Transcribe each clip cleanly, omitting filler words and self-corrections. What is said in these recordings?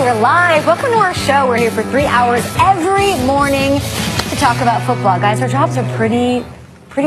we're live. Welcome to our show. We're here for 3 hours every morning to talk about football. Guys, our jobs are pretty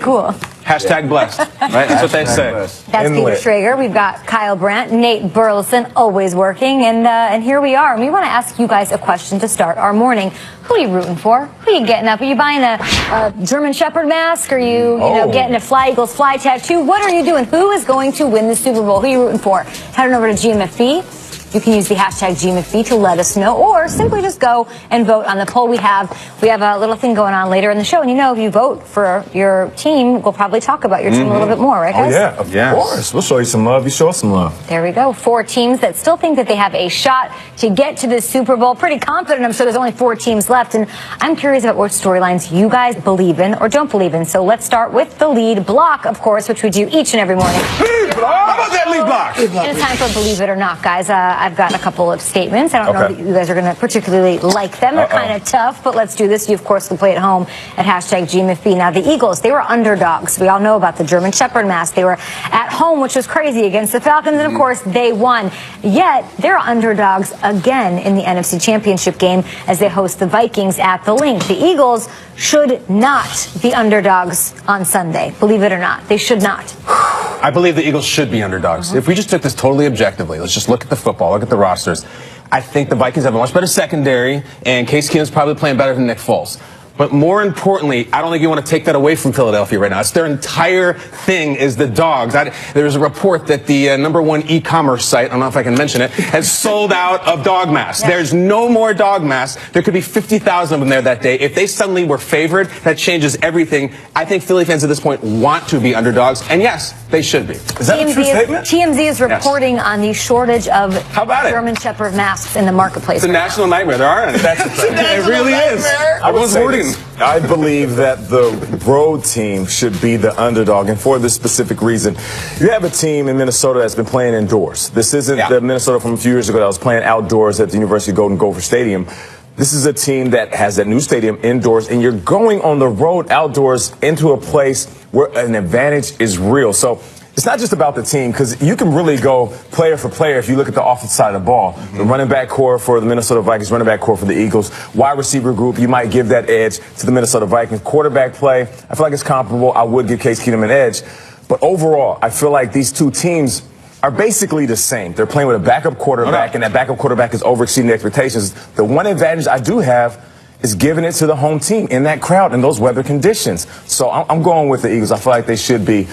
cool. Hashtag blessed, right? That's what they say. That's Peter Schrager. We've got Kyle Brandt, Nate Burleson, always working, and here we are. And we want to ask you guys a question to start our morning. Who are you rooting for? Who are you getting up? Are you buying a German Shepherd mask? Are you, getting a Fly Eagles Fly tattoo? What are you doing? Who is going to win the Super Bowl? Who are you rooting for? Head on over to GMFB. You can use the hashtag GMFB to let us know, or simply just go and vote on the poll we have. We have a little thing going on later in the show, and if you vote for your team, we'll probably talk about your team a little bit more, right, guys? Oh, yeah, of course. We'll show you some love. You show us some love. There we go. 4 teams that still think that they have a shot to get to the Super Bowl. Pretty confident. I'm sure there's only 4 teams left, and I'm curious about what storylines you guys believe in or don't believe in. So let's start with the lead block, of course, which we do each and every morning. Lead block? How about that lead block? And it's time for Believe It or Not, guys. I've got a couple of statements. I don't know that you guys are going to particularly like them. They're kind of tough, but let's do this. You, of course, can play at home at hashtag GMFB. Now, the Eagles, they were underdogs. We all know about the German Shepherd mask. They were at home, which was crazy, against the Falcons, and, of course, they won. Yet, they're underdogs again in the NFC Championship game as they host the Vikings at the Link. The Eagles should not be underdogs on Sunday. Believe it or not. They should not. I believe the Eagles should be underdogs. If we just took this totally objectively, let's just look at the football, look at the rosters. I think the Vikings have a much better secondary, and Case Keenum's probably playing better than Nick Foles. But more importantly, I don't think you want to take that away from Philadelphia right now. It's their entire thing is the dogs. There's a report that the #1 e-commerce site, I don't know if I can mention it, has sold out of dog masks. There's no more dog masks. There could be 50,000 of them there that day. If they suddenly were favored, that changes everything. I think Philly fans at this point want to be underdogs, and yes, they should be. Is that a true statement? TMZ is reporting on the shortage of German Shepherd masks in the marketplace. It's a national nightmare. There aren't any. It really is. Everyone's hoarding. I believe that the road team should be the underdog, and for this specific reason. You have a team in Minnesota that's been playing indoors. This isn't the Minnesota from a few years ago that was playing outdoors at the University of Golden Gopher Stadium. This is a team that has that new stadium indoors, and you're going on the road outdoors into a place where an advantage is real. So it's not just about the team, because you can really go player for player if you look at the offensive side of the ball. The running back core for the Minnesota Vikings, running back core for the Eagles, wide receiver group, you might give that edge to the Minnesota Vikings. Quarterback play, I feel like it's comparable. I would give Case Keenum an edge. But overall, I feel like these two teams are basically the same. They're playing with a backup quarterback, and that backup quarterback is overexceeding expectations. The one advantage I do have is giving it to the home team in that crowd in those weather conditions. So I'm going with the Eagles. I feel like they shouldn't be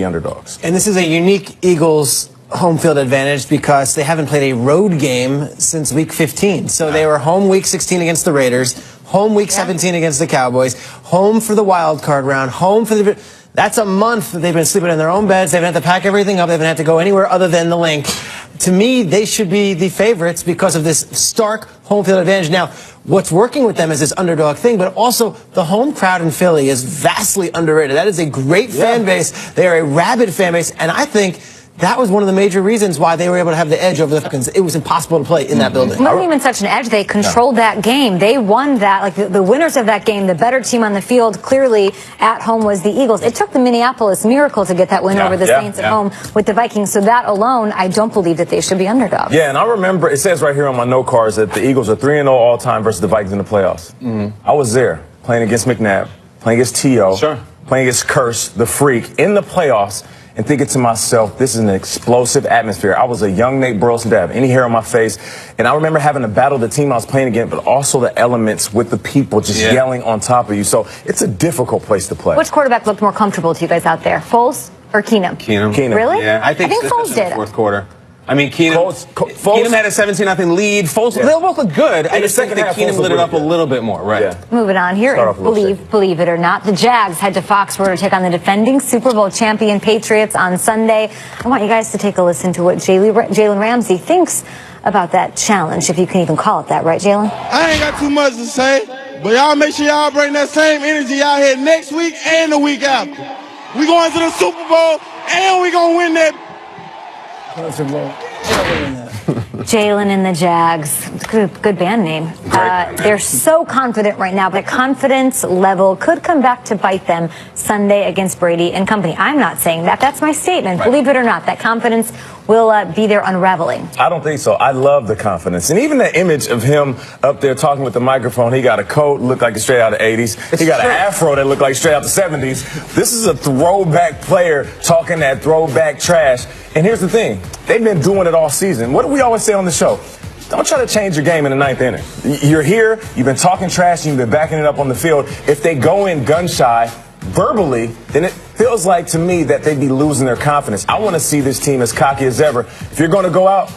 underdogs. And this is a unique Eagles home field advantage because they haven't played a road game since week 15. So they were home week 16 against the Raiders, home week 17 against the Cowboys, home for the wild card round, home for the... That's a month that they've been sleeping in their own beds. They haven't had to pack everything up. They haven't had to go anywhere other than the Link. To me, they should be the favorites because of this stark home field advantage. Now, what's working with them is this underdog thing, but also the home crowd in Philly is vastly underrated. That is a great fan base. They are a rabid fan base, and I think that was one of the major reasons why they were able to have the edge over the Falcons. It was impossible to play in that building. It wasn't even such an edge. They controlled that game. They won that. Like the winners of that game, the better team on the field, clearly at home was the Eagles. It took the Minneapolis Miracle to get that win over the Saints at home with the Vikings. So that alone, I don't believe that they should be underdogs. Yeah, and I remember, it says right here on my note cards that the Eagles are 3-0 all time versus the Vikings in the playoffs. I was there playing against McNabb, playing against T.O., playing against Curse, the Freak, in the playoffs, and thinking to myself, this is an explosive atmosphere. I was a young Nate Burleson to have any hair on my face, and I remember having to battle the team I was playing against, but also the elements with the people just yelling on top of you. So it's a difficult place to play. Which quarterback looked more comfortable to you guys out there, Foles or Keenum? Keenum. Really? Yeah, I think Foles did. Fourth quarter. I mean, Keenum had a 17-0 lead. Foles, they both look good. I just think that Keenum lit it up a little bit more, right? Moving on here, believe it or not, the Jags head to Foxborough to take on the defending Super Bowl champion Patriots on Sunday. I want you guys to take a listen to what Jalen Ramsey thinks about that challenge, if you can even call it that, right, Jalen? I ain't got too much to say, but y'all make sure y'all bring that same energy out here next week and the week after. We going to the Super Bowl, and we going to win that. Super Bowl. Jalen and the Jags. Good band name. They're so confident right now, but the confidence level could come back to bite them Sunday against Brady and company. I'm not saying that. That's my statement. Right. Believe it or not, that confidence will be there unraveling. I don't think so. I love the confidence. And even the image of him up there talking with the microphone, he got a coat, looked like it's straight out of the 80s. He got an afro that looked like straight out the 70s. This is a throwback player talking that throwback trash. And here's the thing. They've been doing it all season. What do we always say on the show? Don't try to change your game in the 9th inning. You're here, you've been talking trash, you've been backing it up on the field. If they go in gun shy verbally, then it feels like to me that they'd be losing their confidence. I want to see this team as cocky as ever. If you're going to go out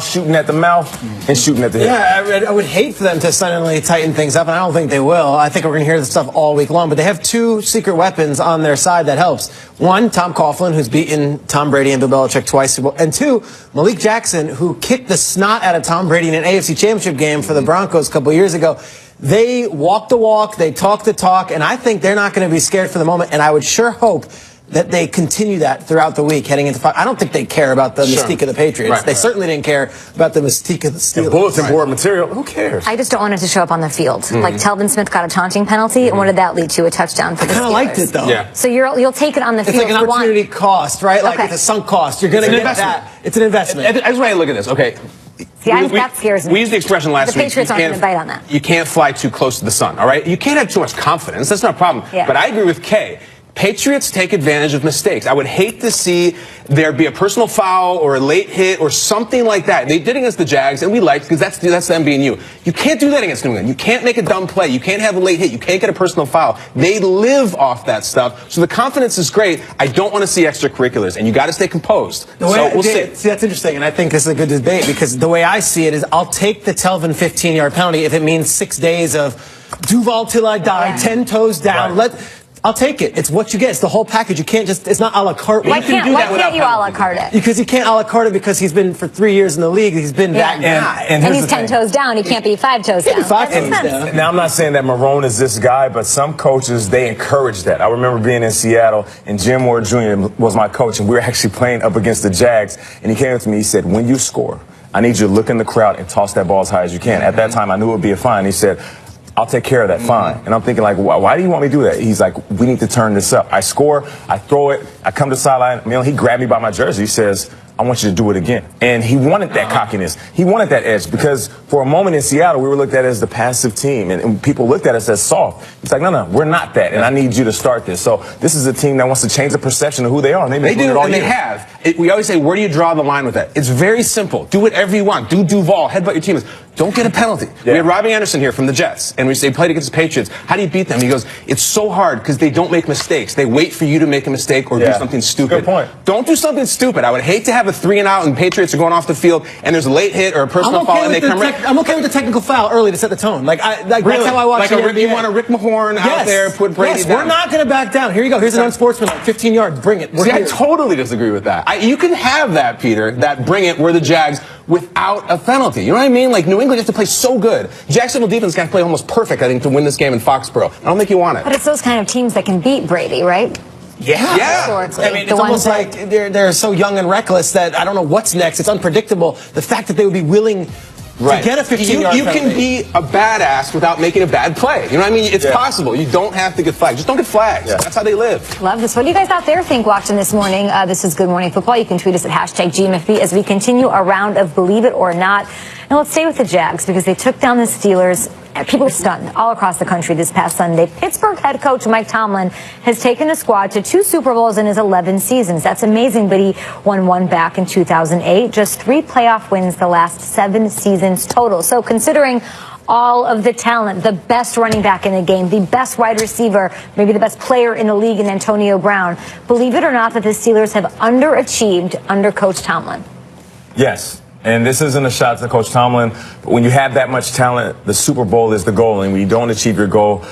shooting at the mouth and shooting at the hip. Yeah, I would hate for them to suddenly tighten things up, and I don't think they will. I think we're going to hear this stuff all week long, but they have two secret weapons on their side that helps. One, Tom Coughlin, who's beaten Tom Brady and Bill Belichick twice, and two, Malik Jackson, who kicked the snot out of Tom Brady in an AFC Championship game for the Broncos a couple years ago. They walk the walk, they talk the talk, and I think they're not going to be scared for the moment, and I would sure hope that they continue that throughout the week heading into five. I don't think they care about the mystique of the Patriots. They certainly didn't care about the mystique of the Steelers. Bulletin board material, who cares? I just don't want it to show up on the field. Like Telvin Smith got a taunting penalty, and what did that lead to? A touchdown for the Steelers. I kind of liked it, though. Yeah. So you'll take it on the field. It's like an opportunity cost, right? Like it's a sunk cost. You're going to get that. It's an investment. I just want to look at this. Okay. See, that scares me. We used the expression last week. The Patriots aren't going to bite on that. You can't fly too close to the sun, all right? You can't have too much confidence. That's not a problem. Yeah. But I agree with Kay. Patriots take advantage of mistakes. I would hate to see there be a personal foul or a late hit or something like that. They did against the Jags, and we liked because that's them being you. You can't do that against New England. You can't make a dumb play. You can't have a late hit. You can't get a personal foul. They live off that stuff. So the confidence is great. I don't want to see extracurriculars, and you got to stay composed. So we'll see. See, that's interesting, and I think this is a good debate because the way I see it is I'll take the Telvin 15-yard penalty if it means 6 days of Duval till I die, 10 toes down. I'll take it. It's what you get. It's the whole package. You can't just, it's not a la carte. Why can't you a la carte it? Because you can't a la carte it because he's been for 3 years in the league. He's been that guy. And he's 10 toes down. He can't be 5 toes down. Now, I'm not saying that Marrone is this guy, but some coaches, they encourage that. I remember being in Seattle, and Jim Moore Jr. was my coach, and we were actually playing up against the Jags, and he came up to me, he said, when you score, I need you to look in the crowd and toss that ball as high as you can. At that time, I knew it would be a fine. He said, I'll take care of that fine. And I'm thinking, like, why do you want me to do that? He's like, we need to turn this up. I score, I throw it, I come to the sideline. He grabbed me by my jersey. He says, I want you to do it again. And he wanted that cockiness. He wanted that edge because for a moment in Seattle, we were looked at as the passive team. And people looked at us as soft. It's like, no, we're not that. And I need you to start this. So this is a team that wants to change the perception of who they are. And they do, and they have. We always say, where do you draw the line with that? It's very simple. Do whatever you want. Do Duval. Headbutt your teammates. Don't get a penalty. Yeah. We had Robbie Anderson here from the Jets, and they played against the Patriots. How do you beat them? He goes, it's so hard because they don't make mistakes. They wait for you to make a mistake or do something stupid. Good point. Don't do something stupid. I would hate to have a 3-and-out and Patriots are going off the field and there's a late hit or a personal foul and they come right. I'm okay with the technical foul early to set the tone. Like that's how I watch it. You want a Rick Mahorn out there, put Brady down. We're not going to back down. Here you go. Here's an unsportsmanlike 15 yards. Bring it. See, I totally disagree with that. You can have that, Peter, that bring it where the Jags without a penalty. You know what I mean? Like New England has to play so good. Jacksonville defense got to play almost perfect, I think, to win this game in Foxborough. I don't think you want it. But it's those kind of teams that can beat Brady, right? Yeah. I mean, it's almost like they're so young and reckless that I don't know what's next. It's unpredictable. The fact that they would be willing to get a 15-yard You can be a badass without making a bad play. You know what I mean? It's possible. You don't have to get flagged. Just don't get flagged. That's how they live. Love this. What do you guys out there think watching this morning? This is Good Morning Football. You can tweet us at #GMFB as we continue our round of Believe It or Not. Now let's stay with the Jags because they took down the Steelers. People were stunned all across the country this past Sunday. Pittsburgh head coach Mike Tomlin has taken the squad to 2 Super Bowls in his 11 seasons. That's amazing, but he won one back in 2008. Just 3 playoff wins the last 7 seasons total. So considering all of the talent, the best running back in the game, the best wide receiver, maybe the best player in the league in Antonio Brown, believe it or not that the Steelers have underachieved under Coach Tomlin. Yes. And this isn't a shot to Coach Tomlin, but when you have that much talent, the Super Bowl is the goal. And when you don't achieve your goal,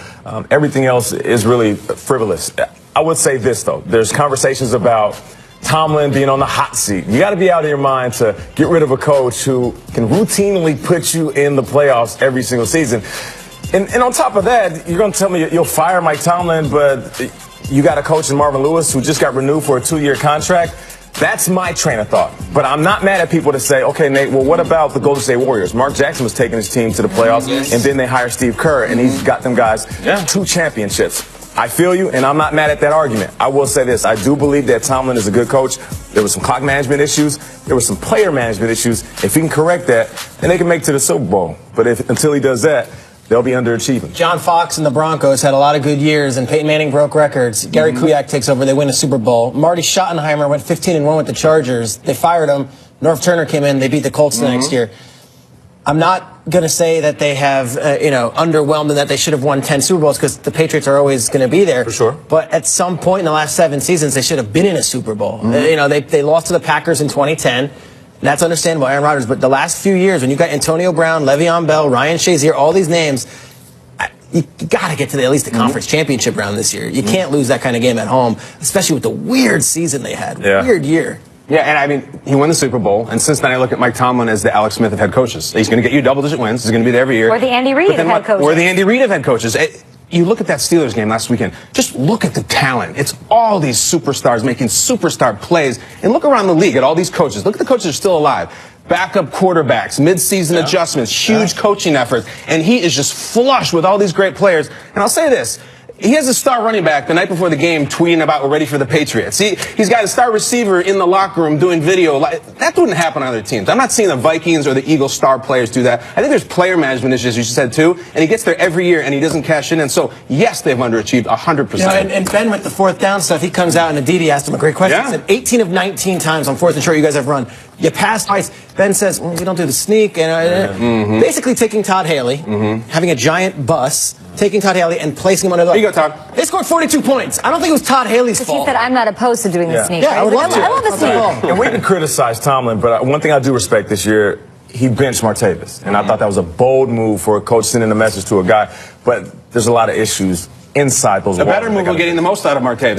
everything else is really frivolous. I would say this, though. There's conversations about Tomlin being on the hot seat. You got to be out of your mind to get rid of a coach who can routinely put you in the playoffs every single season. And on top of that, you're going to tell me you'll fire Mike Tomlin, but you got a coach in Marvin Lewis who just got renewed for a 2-year contract. That's my train of thought. But I'm not mad at people that say, okay, Nate, well, what about the Golden State Warriors? Mark Jackson was taking his team to the playoffs, and then they hire Steve Kerr, and he's got them guys 2 championships. I feel you, and I'm not mad at that argument. I will say this. I do believe that Tomlin is a good coach. There was some clock management issues. There were some player management issues. If he can correct that, then they can make it to the Super Bowl. But until he does that, they'll be underachieving. John Fox and the Broncos had a lot of good years, and Peyton Manning broke records. Gary Kubiak takes over. They win a Super Bowl. Marty Schottenheimer went 15-1 with the Chargers. They fired him. Norv Turner came in. They beat the Colts the next year. I'm not going to say that they have, underwhelmed and that they should have won 10 Super Bowls because the Patriots are always going to be there. For sure. But at some point in the last 7 seasons, they should have been in a Super Bowl. They lost to the Packers in 2010. That's understandable, Aaron Rodgers. But the last few years, when you got Antonio Brown, Le'Veon Bell, Ryan Shazier, all these names, you got to get to at least the conference championship round this year. You can't lose that kind of game at home, especially with the weird season they had. Weird year. Yeah, and I mean, he won the Super Bowl, and since then I look at Mike Tomlin as the Alex Smith of head coaches. He's going to get you double-digit wins. He's going to be there every year. Or the Andy Reid of head coaches. Or the Andy Reid of head coaches. You look at that Steelers game last weekend. Just look at the talent. It's all these superstars making superstar plays. And look around the league at all these coaches. Look at the coaches that are still alive. Backup quarterbacks, mid-season adjustments, huge coaching efforts. And he is just flush with all these great players. And I'll say this. He has a star running back the night before the game tweeting about we're ready for the Patriots. He's got a star receiver in the locker room doing video. That wouldn't happen on other teams. I'm not seeing the Vikings or the Eagles star players do that. I think there's player management issues, you said too, and he gets there every year and he doesn't cash in. And so, yes, they've underachieved 100%. And Ben with the 4th down stuff, he comes out and Aditi asked him a great question. He said 18 of 19 times on 4th and short you guys have run. You passed twice. Ben says, well, we don't do the sneak. And basically taking Todd Haley, having a giant bus, taking Todd Haley and placing him under the... Here you go, Todd. They scored 42 points. I don't think it was Todd Haley's fault. He said, I'm not opposed to doing the sneak. Yeah, I would love to. I love the sneak. And we can criticize Tomlin, but one thing I do respect this year, he benched Martavis. And I thought that was a bold move for a coach sending a message to a guy. But there's a lot of issues inside those walls. A better move of getting the most out of Martavis.